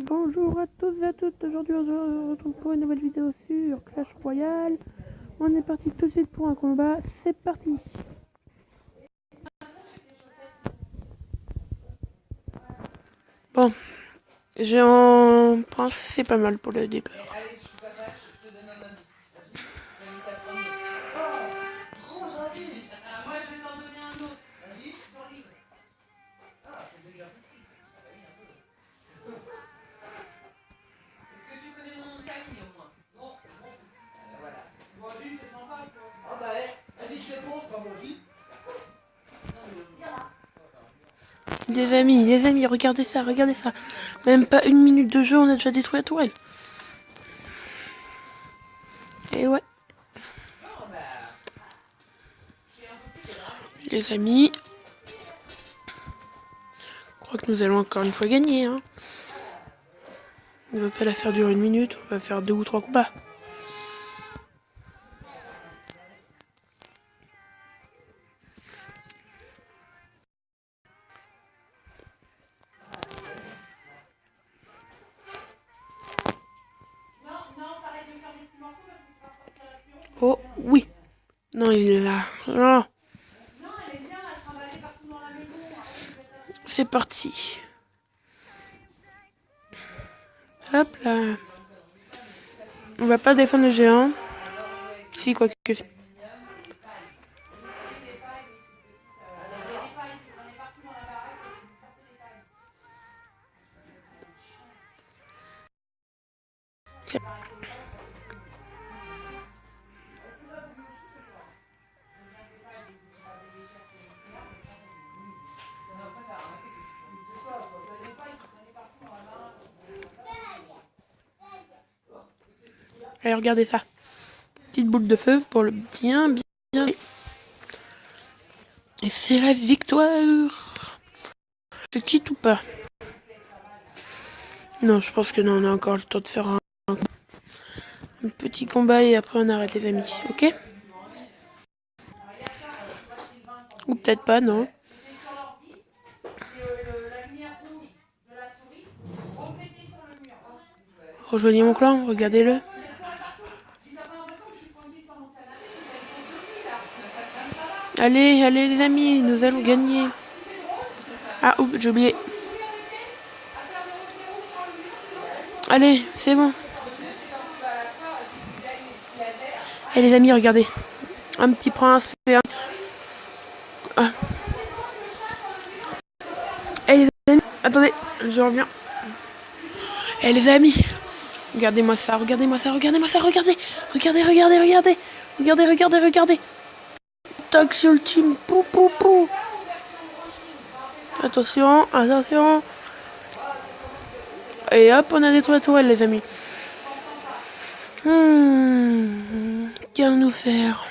Bonjour à tous et à toutes, aujourd'hui on se retrouve pour une nouvelle vidéo sur Clash Royale. On est parti tout de suite pour un combat, c'est parti. Bon, j'en pense c'est pas mal pour le départ. Les amis, regardez ça. Même pas une minute de jeu, on a déjà détruit la tourelle. Et ouais. Les amis, je crois que nous allons encore une fois gagner. Hein. On ne va pas la faire durer une minute, on va faire 2 ou 3 combats. Oh oui. Non, il est là. Non. C'est parti. Hop là. On va pas défendre le géant. Si, quoi que... Allez, regardez ça. Petite boule de feu pour le bien. Et c'est la victoire. Je quitte ou pas? Non, je pense que non, on a encore le temps de faire un petit combat et après on arrête les amis, ok? Ou peut-être pas, non. Rejoignez mon clan, regardez-le. Allez les amis, nous allons gagner. Ah, oups, j'ai oublié. Allez, c'est bon. Et les amis, regardez. Un petit prince et un... Ah. Et les amis, attendez, je reviens. Et les amis, regardez-moi ça. Regardez. Taxe ultime, pou. Attention. Et hop, on a détruit la tourelle, les amis. Qu'allons-nous faire?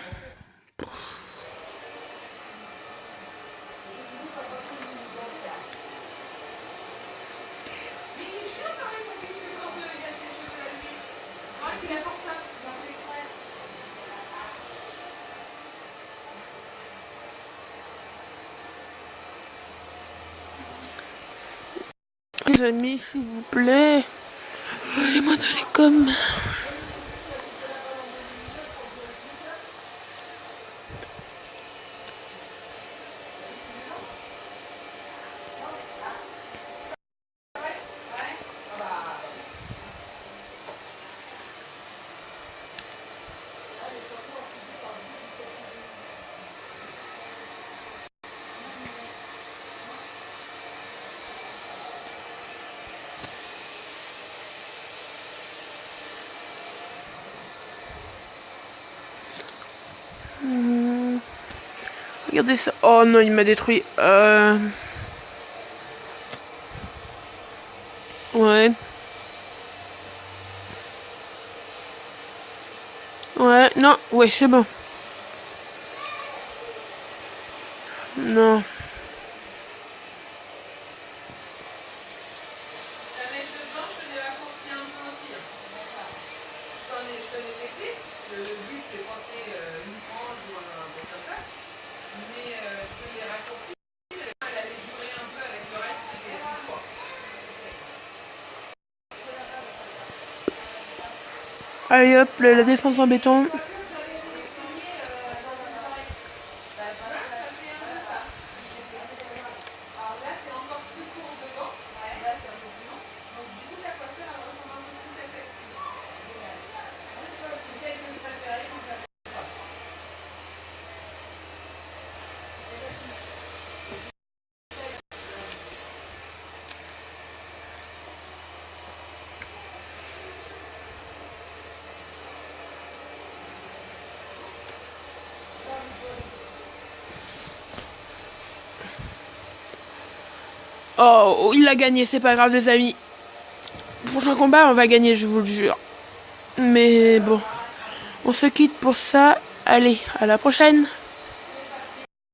Les amis, s'il vous plaît, allez-moi dans les coms. Regardez ça. Oh non, il m'a détruit. Ouais. Ouais, non, ouais, c'est bon. Non. Allez hop, la défense en béton. Oh, il a gagné, c'est pas grave les amis. Prochain combat, on va gagner, je vous le jure. Mais bon, on se quitte pour ça. Allez, à la prochaine.